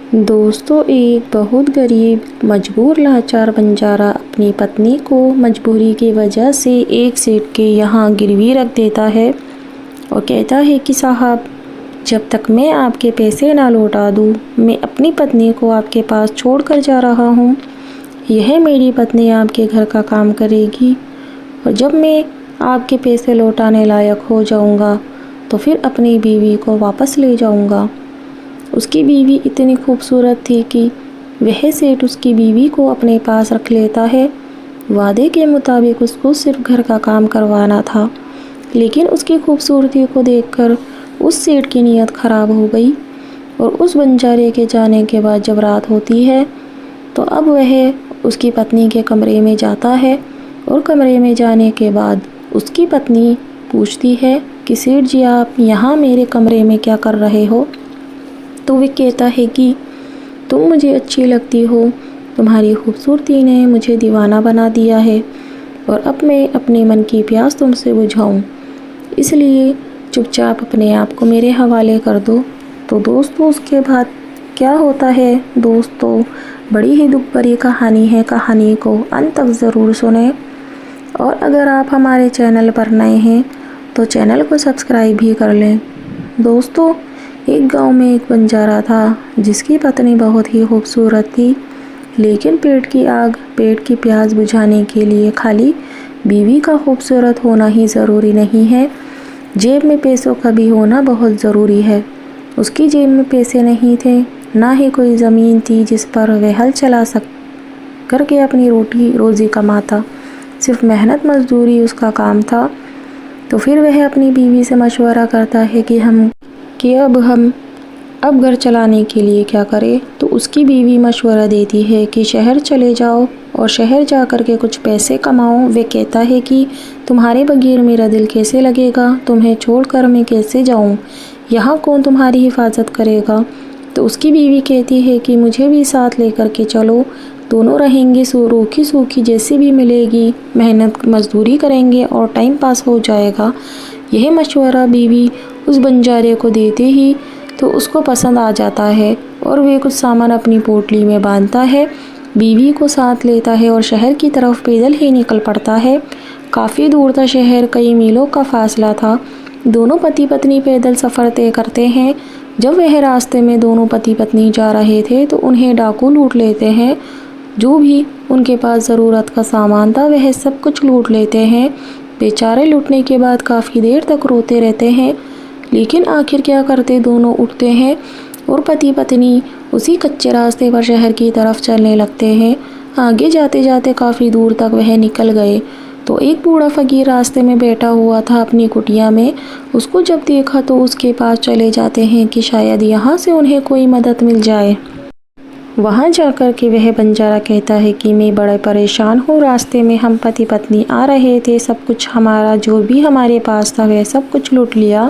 दोस्तों, एक बहुत गरीब मजबूर लाचार बंजारा अपनी पत्नी को मजबूरी की वजह से एक सेठ के यहाँ गिरवी रख देता है और कहता है कि साहब, जब तक मैं आपके पैसे ना लौटा दूँ, मैं अपनी पत्नी को आपके पास छोड़ कर जा रहा हूँ। यह मेरी पत्नी आपके घर का काम करेगी और जब मैं आपके पैसे लौटाने लायक हो जाऊँगा तो फिर अपनी बीवी को वापस ले जाऊँगा। उसकी बीवी इतनी खूबसूरत थी कि वह सेठ उसकी बीवी को अपने पास रख लेता है। वादे के मुताबिक उसको सिर्फ घर का काम करवाना था, लेकिन उसकी खूबसूरती को देखकर उस सेठ की नीयत ख़राब हो गई और उस बंजारे के जाने के बाद जब रात होती है तो अब वह उसकी पत्नी के कमरे में जाता है और कमरे में जाने के बाद उसकी पत्नी पूछती है कि सेठ जी, आप यहाँ मेरे कमरे में क्या कर रहे हो? तो वह कहता है कि तुम मुझे अच्छी लगती हो, तुम्हारी खूबसूरती ने मुझे दीवाना बना दिया है और अब मैं अपने मन की प्यास तुमसे बुझाऊं, इसलिए चुपचाप अपने आप को मेरे हवाले कर दो। तो दोस्तों, उसके बाद क्या होता है दोस्तों, बड़ी ही दुख भरी कहानी है। कहानी को अंत तक ज़रूर सुने और अगर आप हमारे चैनल पर नए हैं तो चैनल को सब्सक्राइब भी कर लें। दोस्तों, एक गांव में एक बंजारा था जिसकी पत्नी बहुत ही खूबसूरत थी, लेकिन पेट की प्यास बुझाने के लिए खाली बीवी का खूबसूरत होना ही ज़रूरी नहीं है, जेब में पैसों का भी होना बहुत ज़रूरी है। उसकी जेब में पैसे नहीं थे, ना ही कोई ज़मीन थी जिस पर वह हल चला करके अपनी रोटी रोज़ी कमाता, सिर्फ मेहनत मजदूरी उसका काम था। तो फिर वह अपनी बीवी से मशवरा करता है कि अब घर चलाने के लिए क्या करें। तो उसकी बीवी मशवरा देती है कि शहर चले जाओ और शहर जा कर के कुछ पैसे कमाओ। वे कहता है कि तुम्हारे बगैर मेरा दिल कैसे लगेगा, तुम्हें छोड़कर मैं कैसे जाऊं, यहाँ कौन तुम्हारी हिफाजत करेगा। तो उसकी बीवी कहती है कि मुझे भी साथ लेकर के चलो, दोनों रहेंगे, रूखी सूखी जैसी भी मिलेगी, मेहनत मजदूरी करेंगे और टाइम पास हो जाएगा। यह मशवरा बीवी उस बंजारे को देते ही तो उसको पसंद आ जाता है और वे कुछ सामान अपनी पोटली में बांधता है, बीवी को साथ लेता है और शहर की तरफ पैदल ही निकल पड़ता है। काफ़ी दूर था शहर, कई मीलों का फासला था। दोनों पति पत्नी पैदल सफ़र तय करते हैं। जब वह रास्ते में दोनों पति पत्नी जा रहे थे तो उन्हें डाकू लूट लेते हैं। जो भी उनके पास ज़रूरत का सामान था वह सब कुछ लूट लेते हैं। बेचारे लूटने के बाद काफ़ी देर तक रोते रहते हैं, लेकिन आखिर क्या करते, दोनों उठते हैं और पति पत्नी उसी कच्चे रास्ते पर शहर की तरफ चलने लगते हैं। आगे जाते जाते काफ़ी दूर तक वह निकल गए तो एक बूढ़ा फकीर रास्ते में बैठा हुआ था अपनी कुटिया में। उसको जब देखा तो उसके पास चले जाते हैं कि शायद यहाँ से उन्हें कोई मदद मिल जाए। वहाँ जाकर के वह बंजारा कहता है कि मैं बड़ा परेशान हूँ, रास्ते में हम पति पत्नी आ रहे थे, सब कुछ हमारा जो भी हमारे पास था वह सब कुछ लूट लिया,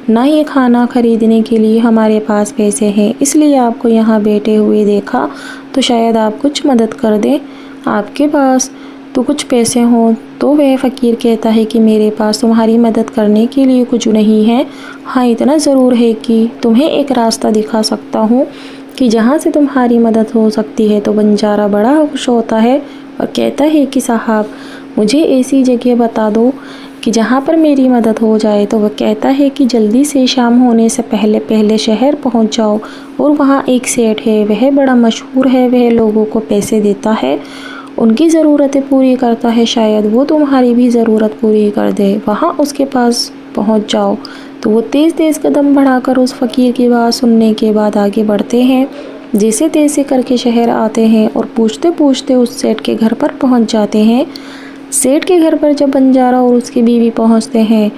ना ही खाना खरीदने के लिए हमारे पास पैसे हैं, इसलिए आपको यहाँ बैठे हुए देखा तो शायद आप कुछ मदद कर दें, आपके पास तो कुछ पैसे हों। तो वह फ़कीर कहता है कि मेरे पास तुम्हारी मदद करने के लिए कुछ नहीं है, हाँ इतना ज़रूर है कि तुम्हें एक रास्ता दिखा सकता हूँ कि जहाँ से तुम्हारी मदद हो सकती है। तो बंजारा बड़ा खुश होता है और कहता है कि साहब, मुझे ऐसी जगह बता दो कि जहाँ पर मेरी मदद हो जाए। तो वह कहता है कि जल्दी से शाम होने से पहले पहले शहर पहुँच जाओ और वहाँ एक सेठ है, वह बड़ा मशहूर है, वह लोगों को पैसे देता है, उनकी ज़रूरतें पूरी करता है, शायद वो तुम्हारी भी ज़रूरत पूरी कर दे, वहाँ उसके पास पहुँच जाओ। तो वो तेज़ तेज़ कदम बढ़ाकर उस फ़कीर की बात सुनने के बाद आगे बढ़ते हैं। जैसे तैसे करके शहर आते हैं और पूछते पूछते उस सेठ के घर पर पहुंच जाते हैं। सेठ के घर पर जब बंजारा और उसकी बीवी पहुंचते हैं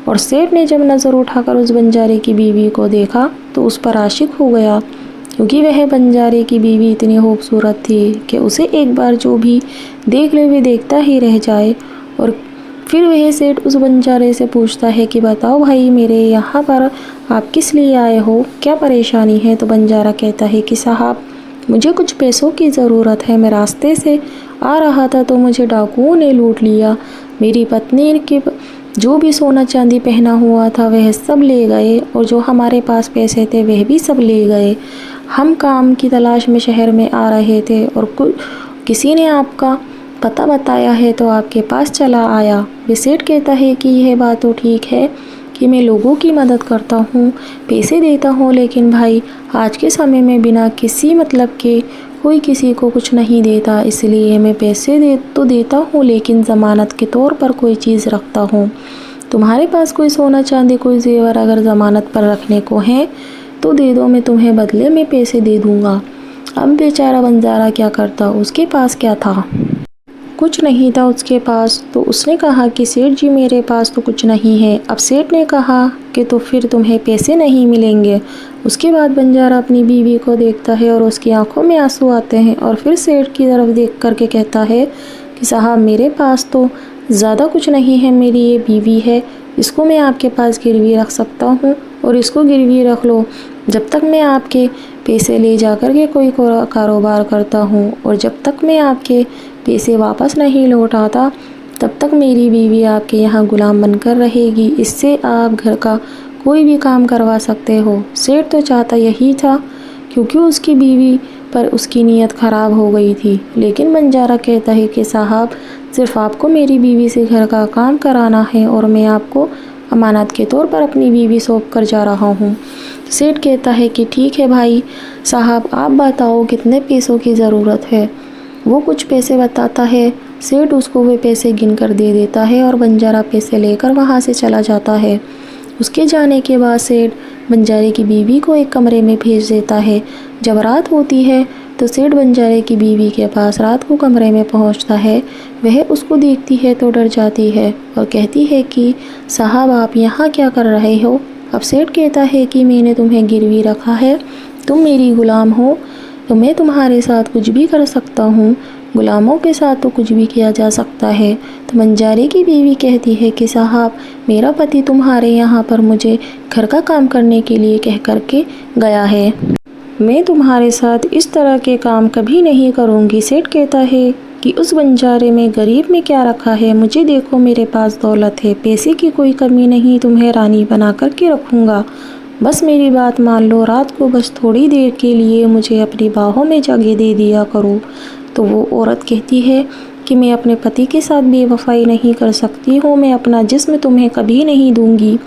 और सेठ ने जब नज़र उठाकर उस बंजारे की बीवी को देखा तो उस पर आशिक हो गया, क्योंकि वह बंजारे की बीवी इतनी खूबसूरत थी कि उसे एक बार जो भी देख ले वे देखता ही रह जाए। और फिर वह सेठ उस बंजारे से पूछता है कि बताओ भाई, मेरे यहाँ पर आप किस लिए आए हो, क्या परेशानी है। तो बंजारा कहता है कि साहब, मुझे कुछ पैसों की ज़रूरत है, मैं रास्ते से आ रहा था तो मुझे डाकुओं ने लूट लिया, मेरी पत्नी के जो भी सोना चांदी पहना हुआ था वह सब ले गए और जो हमारे पास पैसे थे वह भी सब ले गए। हम काम की तलाश में शहर में आ रहे थे और किसी ने आपका पता बताया है तो आपके पास चला आया। वे सेठ कहता है कि यह बात तो ठीक है कि मैं लोगों की मदद करता हूँ, पैसे देता हूँ, लेकिन भाई आज के समय में बिना किसी मतलब के कोई किसी को कुछ नहीं देता, इसलिए मैं पैसे देता हूँ, लेकिन ज़मानत के तौर पर कोई चीज़ रखता हूँ। तुम्हारे पास कोई सोना चांदी कोई जेवर अगर ज़मानत पर रखने को है तो दे दो, मैं तुम्हें बदले में पैसे दे दूँगा। अब बेचारा बंजारा क्या करता, उसके पास क्या था? कुछ नहीं था उसके पास। तो उसने कहा कि सेठ जी मेरे पास तो कुछ नहीं है। अब सेठ ने कहा कि तो फिर तुम्हें पैसे नहीं मिलेंगे। उसके बाद बंजारा अपनी बीवी को देखता है और उसकी आंखों में आंसू आते हैं और फिर सेठ की तरफ देख कर के कहता है कि साहब मेरे पास तो ज़्यादा कुछ नहीं है, मेरी ये बीवी है, इसको मैं आपके पास गिरवी रख सकता हूँ और इसको गिरवी रख लो जब तक मैं आपके पैसे ले जा कर के कोई कारोबार करता हूँ, और जब तक मैं आपके पैसे वापस नहीं लौटाता तब तक मेरी बीवी आपके यहाँ गुलाम बनकर रहेगी। इससे आप घर का कोई भी काम करवा सकते हो। सेठ तो चाहता यही था क्योंकि उसकी बीवी पर उसकी नीयत ख़राब हो गई थी, लेकिन बंजारा कहता है कि साहब सिर्फ आपको मेरी बीवी से घर का काम कराना है और मैं आपको अमानत के तौर पर अपनी बीवी सौंप कर जा रहा हूँ। सेठ कहता है कि ठीक है भाई साहब, आप बताओ कितने पैसों की ज़रूरत है। वो कुछ पैसे बताता है। सेठ उसको वे पैसे गिन कर दे देता है और बंजारा पैसे लेकर वहाँ से चला जाता है। उसके जाने के बाद सेठ बंजारे की बीवी को एक कमरे में भेज देता है। जब रात होती है तो सेठ बंजारे की बीवी के पास रात को कमरे में पहुंचता है। वह उसको देखती है तो डर जाती है और कहती है कि साहब आप यहाँ क्या कर रहे हो। अब सेठ कहता है कि मैंने तुम्हें गिरवी रखा है, तुम मेरी गुलाम हो तो मैं तुम्हारे साथ कुछ भी कर सकता हूँ, गुलामों के साथ तो कुछ भी किया जा सकता है। तो बंजारे की बीवी कहती है कि साहब मेरा पति तुम्हारे यहाँ पर मुझे घर का काम करने के लिए कह कर के गया है, मैं तुम्हारे साथ इस तरह के काम कभी नहीं करूँगी। सेठ कहता है कि उस बंजारे में गरीब में क्या रखा है, मुझे देखो मेरे पास दौलत है, पैसे की कोई कमी नहीं, तुम्हें रानी बना कर के रखूँगा, बस मेरी बात मान लो, रात को बस थोड़ी देर के लिए मुझे अपनी बाहों में जगह दे दिया करो। तो वो औरत कहती है कि मैं अपने पति के साथ बेवफाई नहीं कर सकती हूँ, मैं अपना जिस्म तुम्हें कभी नहीं दूंगी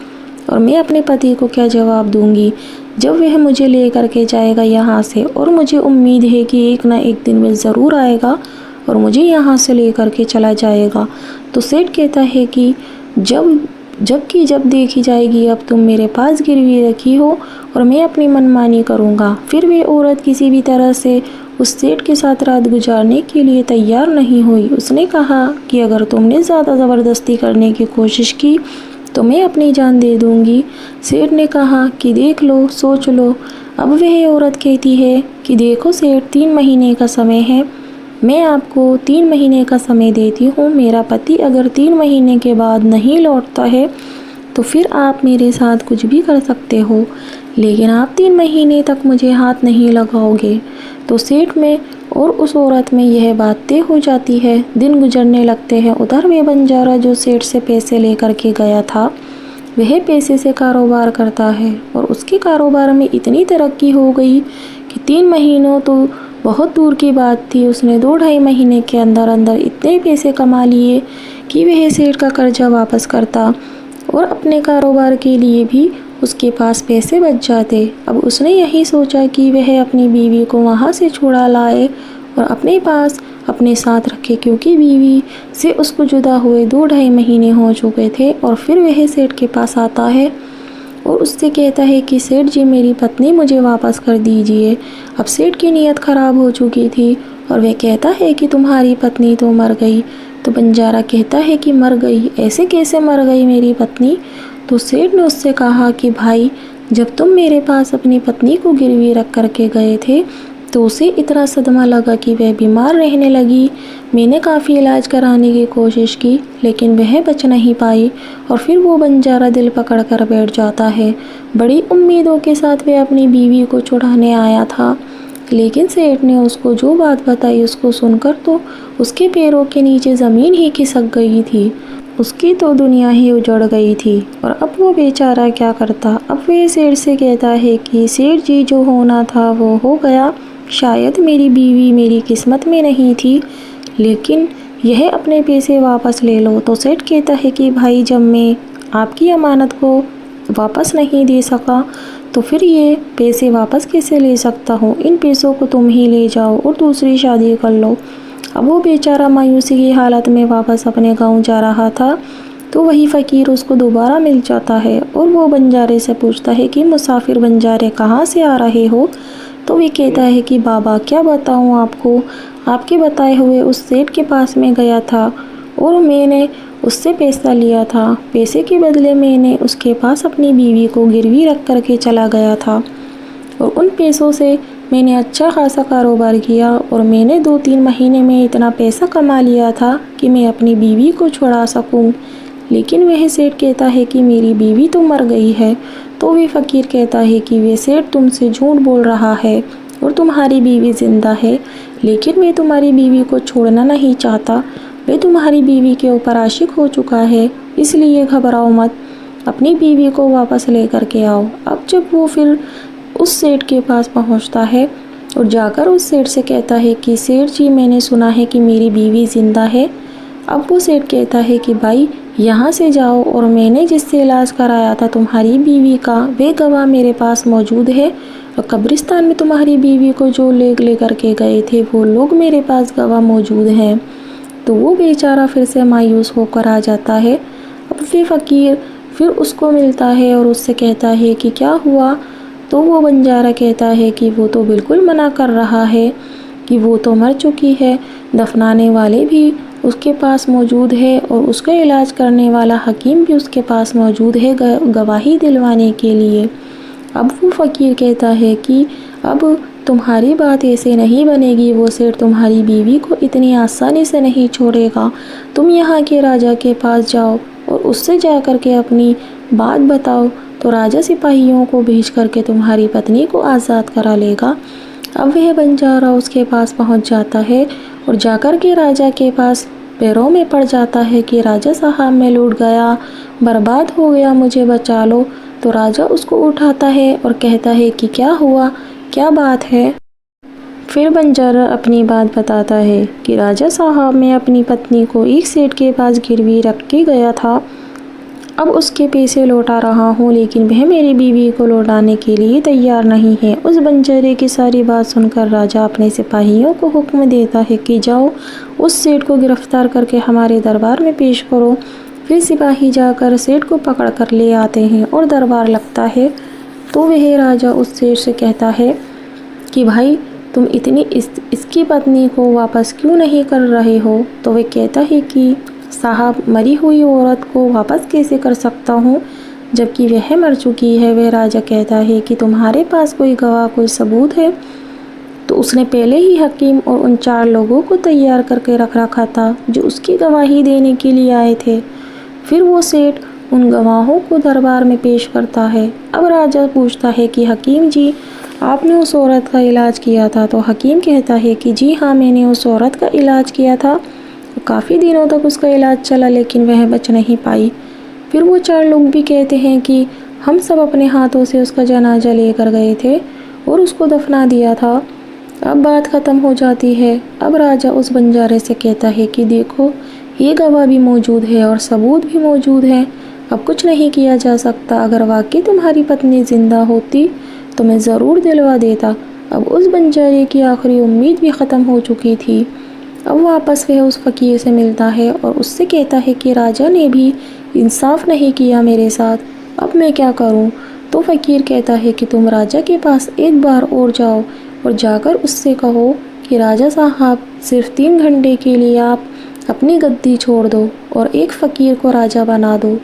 और मैं अपने पति को क्या जवाब दूंगी जब वह मुझे ले करके जाएगा यहाँ से, और मुझे उम्मीद है कि एक ना एक दिन वह ज़रूर आएगा और मुझे यहाँ से ले करके चला जाएगा। तो सेठ कहता है कि जब देखी जाएगी अब तुम मेरे पास गिरवी रखी हो और मैं अपनी मनमानी करूँगा। फिर वे औरत किसी भी तरह से उस सेठ के साथ रात गुजारने के लिए तैयार नहीं हुई। उसने कहा कि अगर तुमने ज़्यादा ज़बरदस्ती करने की कोशिश की तो मैं अपनी जान दे दूँगी। सेठ ने कहा कि देख लो, सोच लो। अब वह औरत कहती है कि देखो सेठ, 3 महीने का समय है, मैं आपको 3 महीने का समय देती हूँ, मेरा पति अगर 3 महीने के बाद नहीं लौटता है तो फिर आप मेरे साथ कुछ भी कर सकते हो, लेकिन आप 3 महीने तक मुझे हाथ नहीं लगाओगे। तो सेठ में और उस औरत में यह बात तय हो जाती है। दिन गुजरने लगते हैं। उधर में बंजारा जो सेठ से पैसे लेकर के गया था वह पैसे से कारोबार करता है और उसके कारोबार में इतनी तरक्की हो गई कि 3 महीनों तो बहुत दूर की बात थी, उसने 2-2.5 महीने के अंदर अंदर इतने पैसे कमा लिए कि वह सेठ का कर्जा वापस करता और अपने कारोबार के लिए भी उसके पास पैसे बच जाते। अब उसने यही सोचा कि वह अपनी बीवी को वहाँ से छुड़ा लाए और अपने पास अपने साथ रखे, क्योंकि बीवी से उसको जुदा हुए 2-2.5 महीने हो चुके थे। और फिर वह सेठ के पास आता है और उससे कहता है कि सेठ जी मेरी पत्नी मुझे वापस कर दीजिए। अब सेठ की नीयत ख़राब हो चुकी थी और वह कहता है कि तुम्हारी पत्नी तो मर गई। तो बंजारा कहता है कि मर गई, ऐसे कैसे मर गई मेरी पत्नी। तो सेठ ने उससे कहा कि भाई जब तुम मेरे पास अपनी पत्नी को गिरवी रख करके गए थे तो उसे इतना सदमा लगा कि वह बीमार रहने लगी। मैंने काफ़ी इलाज कराने की कोशिश की लेकिन वह बच नहीं पाई और फिर वो बंजारा दिल पकड़ कर बैठ जाता है। बड़ी उम्मीदों के साथ वह अपनी बीवी को छुड़ाने आया था, लेकिन सेठ ने उसको जो बात बताई उसको सुनकर तो उसके पैरों के नीचे ज़मीन ही खिसक गई थी। उसकी तो दुनिया ही उजड़ गई थी और अब वो बेचारा क्या करता। अब वह सेठ से कहता है कि सेठ जी, जो होना था वो हो गया। शायद मेरी बीवी मेरी किस्मत में नहीं थी, लेकिन यह अपने पैसे वापस ले लो। तो सेठ कहता है कि भाई, जब मैं आपकी अमानत को वापस नहीं दे सका तो फिर ये पैसे वापस कैसे ले सकता हूँ। इन पैसों को तुम ही ले जाओ और दूसरी शादी कर लो। अब वो बेचारा मायूसी की हालत में वापस अपने गांव जा रहा था तो वही फ़कीर उसको दोबारा मिल जाता है और वो बंजारे से पूछता है कि मुसाफिर बंजारे, कहाँ से आ रहे हो। तो वे कहता है कि बाबा, क्या बताऊँ आपको, आपके बताए हुए उस सेठ के पास में गया था और मैंने उससे पैसा लिया था। पैसे के बदले मैंने उसके पास अपनी बीवी को गिरवी रख करके चला गया था और उन पैसों से मैंने अच्छा खासा कारोबार किया और मैंने 2-3 महीने में इतना पैसा कमा लिया था कि मैं अपनी बीवी को छुड़ा सकूं। लेकिन वह सेठ कहता है कि मेरी बीवी तो मर गई है। तो वे फ़कीर कहता है कि वे सेठ तुमसे झूठ बोल रहा है और तुम्हारी बीवी ज़िंदा है, लेकिन मैं तुम्हारी बीवी को छोड़ना नहीं चाहता। वे तुम्हारी बीवी के ऊपर आशिक हो चुका है, इसलिए घबराओ मत, अपनी बीवी को वापस ले कर के आओ। अब जब वो फिर उस सेठ के पास पहुंचता है और जाकर उस सेठ से कहता है कि सेठ जी, मैंने सुना है कि मेरी बीवी ज़िंदा है। अब वो सेठ कहता है कि भाई, यहाँ से जाओ और मैंने जिससे इलाज कराया था तुम्हारी बीवी का, वे गवाह मेरे पास मौजूद है और कब्रिस्तान में तुम्हारी बीवी को जो ले करके गए थे वो लोग मेरे पास गवाह मौजूद हैं। तो वो बेचारा फिर से मायूस होकर आ जाता है। अब वे फ़कीर फिर उसको मिलता है और उससे कहता है कि क्या हुआ। तो वो बंजारा कहता है कि वो तो बिल्कुल मना कर रहा है कि वो तो मर चुकी है, दफनाने वाले भी उसके पास मौजूद है और उसका इलाज करने वाला हकीम भी उसके पास मौजूद है गवाही दिलवाने के लिए। अब वो फ़कीर कहता है कि अब तुम्हारी बात ऐसे नहीं बनेगी, वो सेठ तुम्हारी बीवी को इतनी आसानी से नहीं छोड़ेगा। तुम यहाँ के राजा के पास जाओ और उससे जा कर के अपनी बात बताओ, तो राजा सिपाहियों को भेज करके तुम्हारी पत्नी को आज़ाद करा लेगा। अब वह बंजारा उसके पास पहुँच जाता है और जाकर के राजा के पास पैरों में पड़ जाता है कि राजा साहब, मैं लूट गया, बर्बाद हो गया, मुझे बचा लो। तो राजा उसको उठाता है और कहता है कि क्या हुआ, क्या बात है। फिर बंजारा अपनी बात बताता है कि राजा साहब, मैं अपनी पत्नी को एक सेठ के पास गिरवी रख के गया था, अब उसके पैसे लौटा रहा हूँ, लेकिन वह मेरी बीवी को लौटाने के लिए तैयार नहीं है। उस बंजारे की सारी बात सुनकर राजा अपने सिपाहियों को हुक्म देता है कि जाओ उस सेठ को गिरफ्तार करके हमारे दरबार में पेश करो। फिर सिपाही जाकर सेठ को पकड़ कर ले आते हैं और दरबार लगता है। तो वह राजा उस सेठ से कहता है कि भाई, तुम इतनी इसकी पत्नी को वापस क्यों नहीं कर रहे हो। तो वह कहता है कि साहब, मरी हुई औरत को वापस कैसे कर सकता हूँ जबकि वह मर चुकी है। वह राजा कहता है कि तुम्हारे पास कोई गवाह, कोई सबूत है। तो उसने पहले ही हकीम और उन 4 लोगों को तैयार करके रख रखा था जो उसकी गवाही देने के लिए आए थे। फिर वो सेठ उन गवाहों को दरबार में पेश करता है। अब राजा पूछता है कि हकीम जी, आपने उस औरत का इलाज किया था। तो हकीम कहता है कि जी हाँ, मैंने उस औरत का इलाज किया था। काफ़ी दिनों तक उसका इलाज चला, लेकिन वह बच नहीं पाई। फिर वो 4 लोग भी कहते हैं कि हम सब अपने हाथों से उसका जनाजा लेकर गए थे और उसको दफना दिया था। अब बात ख़त्म हो जाती है। अब राजा उस बंजारे से कहता है कि देखो, ये गवाह भी मौजूद है और सबूत भी मौजूद है, अब कुछ नहीं किया जा सकता। अगर वाकई तुम्हारी पत्नी ज़िंदा होती तो मैं ज़रूर दिलवा देता। अब उस बंजारे की आखिरी उम्मीद भी ख़त्म हो चुकी थी। अब वापस वह उस फ़कीर से मिलता है और उससे कहता है कि राजा ने भी इंसाफ नहीं किया मेरे साथ, अब मैं क्या करूं। तो फ़कीर कहता है कि तुम राजा के पास एक बार और जाओ और जाकर उससे कहो कि राजा साहब, सिर्फ 3 घंटे के लिए आप अपनी गद्दी छोड़ दो और एक फ़कीर को राजा बना दो,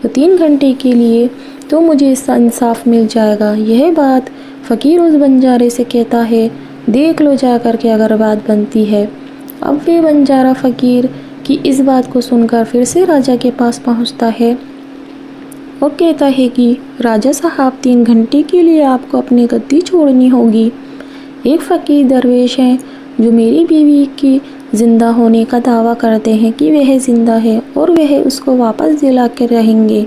तो 3 घंटे के लिए तो मुझे इसका इंसाफ मिल जाएगा। यह बात फ़कीर उस बंजारे से कहता है, देख लो जा कर के अगर बात बनती है। अब वे बंजारा फ़कीर की इस बात को सुनकर फिर से राजा के पास पहुंचता है और कहता है कि राजा साहब, 3 घंटे के लिए आपको अपनी गद्दी छोड़नी होगी। एक फ़कीर दरवेश हैं जो मेरी बीवी की ज़िंदा होने का दावा करते हैं कि वह ज़िंदा है और वह उसको वापस दिला के रहेंगे।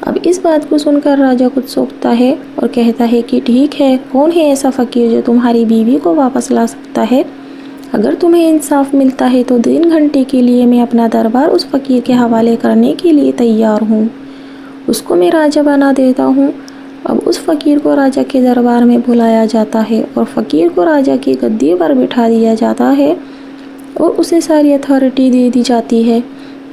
अब इस बात को सुनकर राजा कुछ सोचता है और कहता है कि ठीक है, कौन है ऐसा फ़कीर जो तुम्हारी बीवी को वापस ला सकता है? अगर तुम्हें इंसाफ मिलता है तो 3 घंटे के लिए मैं अपना दरबार उस फ़कीर के हवाले करने के लिए तैयार हूँ। उसको मैं राजा बना देता हूँ। अब उस फ़कीर को राजा के दरबार में बुलाया जाता है और फ़कीर को राजा की गद्दी पर बिठा दिया जाता है और उसे सारी अथॉरिटी दे दी जाती है।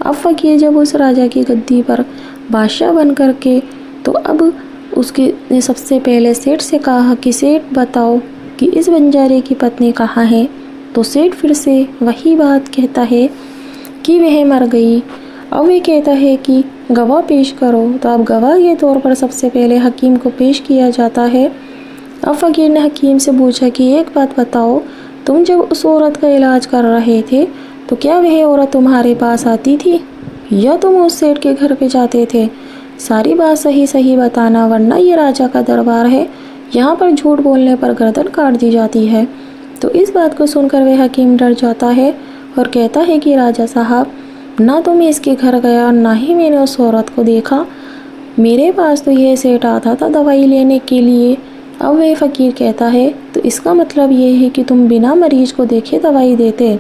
अब फ़कीर जब उस राजा की गद्दी पर बादशाह बन कर के, तो अब उसके ने सबसे पहले सेठ से कहा कि सेठ बताओ कि इस बंजारे की पत्नी कहाँ है? तो सेठ फिर से वही बात कहता है कि वह मर गई। अब वह कहता है कि गवाह पेश करो। तो अब गवाह के तौर पर सबसे पहले हकीम को पेश किया जाता है। अब फ़कीर ने हकीम से पूछा कि एक बात बताओ, तुम जब उस औरत का इलाज कर रहे थे तो क्या वह औरत तुम्हारे पास आती थी या तुम उस सेठ के घर पे जाते थे? सारी बात सही सही बताना, वरना ये राजा का दरबार है, यहाँ पर झूठ बोलने पर गर्दन काट दी जाती है। तो इस बात को सुनकर वह हकीम डर जाता है और कहता है कि राजा साहब, ना तो मैं इसके घर गया और ना ही मैंने उस औरत को देखा। मेरे पास तो यह सेठ आता था दवाई लेने के लिए। अब वह फ़कीर कहता है तो इसका मतलब ये है कि तुम बिना मरीज को देखे दवाई देते।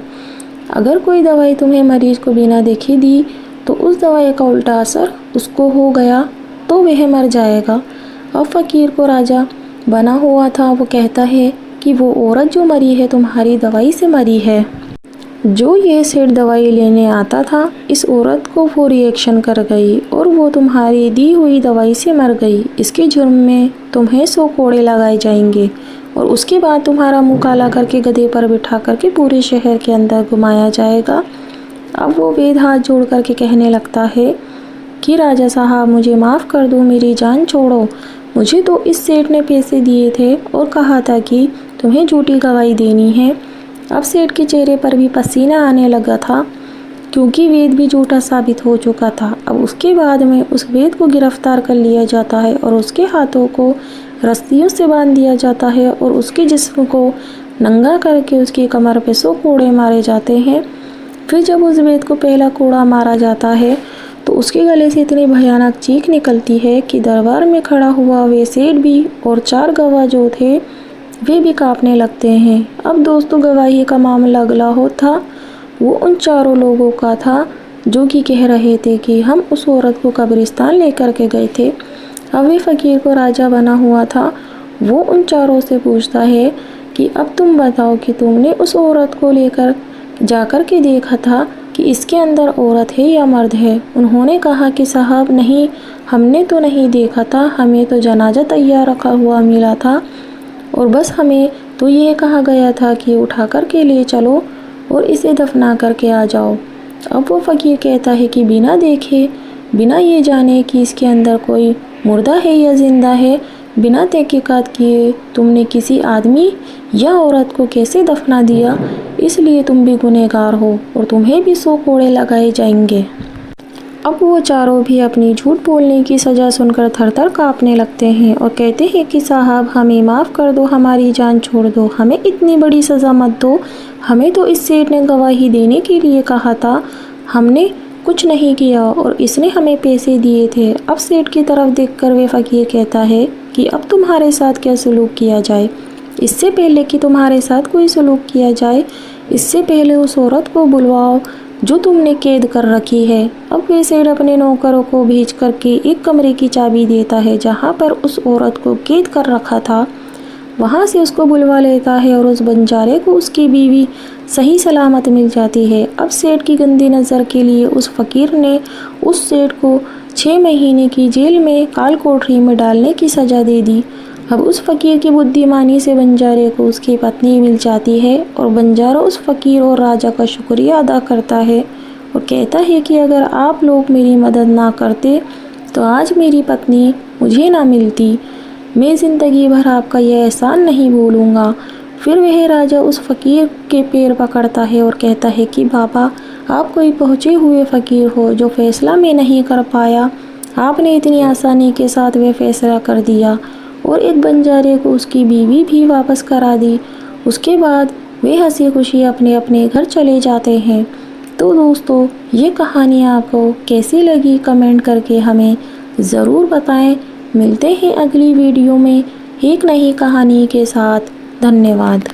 अगर कोई दवाई तुम्हें मरीज को बिना देखे दी तो उस दवाई का उल्टा असर उसको हो गया तो वह मर जाएगा। अब फ़कीर को राजा बना हुआ था, वो कहता है कि वो औरत जो मरी है तुम्हारी दवाई से मरी है। जो ये सेठ दवाई लेने आता था, इस औरत को वो रिएक्शन कर गई और वो तुम्हारी दी हुई दवाई से मर गई। इसके जुर्म में तुम्हें 100 कोड़े लगाए जाएंगे और उसके बाद तुम्हारा मुँह काला करके गधे पर बिठा करके पूरे शहर के अंदर घुमाया जाएगा। अब वो वेद हाथ जोड़ करके कहने लगता है कि राजा साहब, मुझे माफ़ कर दो, मेरी जान छोड़ो। मुझे तो इस सेठ ने पैसे दिए थे और कहा था कि तुम्हें झूठी गवाही देनी है। अब सेठ के चेहरे पर भी पसीना आने लगा था क्योंकि वेद भी झूठा साबित हो चुका था। अब उसके बाद में उस वेद को गिरफ्तार कर लिया जाता है और उसके हाथों को रस्सियों से बांध दिया जाता है और उसके जिस्म को नंगा करके उसकी कमर पे 100 कोड़े मारे जाते हैं। फिर जब उस वेद को पहला कोड़ा मारा जाता है तो उसके गले से इतनी भयानक चीख निकलती है कि दरबार में खड़ा हुआ वे सेठ भी और 4 गवाह जो थे वे भी कांपने लगते हैं। अब दोस्तों, गवाही का मामला अगला हो था, वो उन चारों लोगों का था जो कि कह रहे थे कि हम उस औरत को कब्रिस्तान लेकर के गए थे। अब वे फ़कीर को राजा बना हुआ था, वो उन चारों से पूछता है कि अब तुम बताओ कि तुमने उस औरत को लेकर जाकर के देखा था कि इसके अंदर औरत है या मर्द है? उन्होंने कहा कि साहब नहीं, हमने तो नहीं देखा था, हमें तो जनाजा तैयार रखा हुआ मिला था और बस हमें तो ये कहा गया था कि उठा कर के ले चलो और इसे दफना करके आ जाओ। अब वो फ़कीर कहता है कि बिना देखे, बिना ये जाने कि इसके अंदर कोई मुर्दा है या ज़िंदा है, बिना तहकीकात किए तुमने किसी आदमी या औरत को कैसे दफना दिया? इसलिए तुम भी गुनहगार हो और तुम्हें भी 100 कोड़े लगाए जाएंगे। अब वो चारों भी अपनी झूठ बोलने की सज़ा सुनकर थर-थर काँपने लगते हैं और कहते हैं कि साहब, हमें माफ़ कर दो, हमारी जान छोड़ दो, हमें इतनी बड़ी सज़ा मत दो। हमें तो इस सेठ ने गवाही देने के लिए कहा था, हमने कुछ नहीं किया और इसने हमें पैसे दिए थे। अब सेठ की तरफ देखकर वे फ़कीर कहता है कि अब तुम्हारे साथ क्या सलूक किया जाए? इससे पहले कि तुम्हारे साथ कोई सलूक किया जाए, इससे पहले उस औरत को बुलवाओ जो तुमने कैद कर रखी है। अब वे सेठ अपने नौकरों को भेज करके एक कमरे की चाबी देता है जहाँ पर उस औरत को कैद कर रखा था। वहाँ से उसको बुलवा लेता है और उस बंजारे को उसकी बीवी सही सलामत मिल जाती है। अब सेठ की गंदी नज़र के लिए उस फ़कीर ने उस सेठ को 6 महीने की जेल में काल कोठरी में डालने की सज़ा दे दी। अब उस फ़कीर की बुद्धिमानी से बंजारे को उसकी पत्नी मिल जाती है और बंजारा उस फ़कीर और राजा का शुक्रिया अदा करता है और कहता है कि अगर आप लोग मेरी मदद ना करते तो आज मेरी पत्नी मुझे ना मिलती। मैं ज़िंदगी भर आपका यह एहसान नहीं भूलूँगा। फिर वह राजा उस फ़कीर के पैर पकड़ता है और कहता है कि बाबा, आप कोई पहुँचे हुए फ़कीर हो जो फ़ैसला मैं नहीं कर पाया, आपने इतनी आसानी के साथ वह फ़ैसला कर दिया और एक बंजारे को उसकी बीवी भी वापस करा दी। उसके बाद वे हंसी खुशी अपने अपने घर चले जाते हैं। तो दोस्तों, ये कहानी आपको कैसी लगी कमेंट करके हमें ज़रूर बताएं। मिलते हैं अगली वीडियो में एक नई कहानी के साथ। धन्यवाद।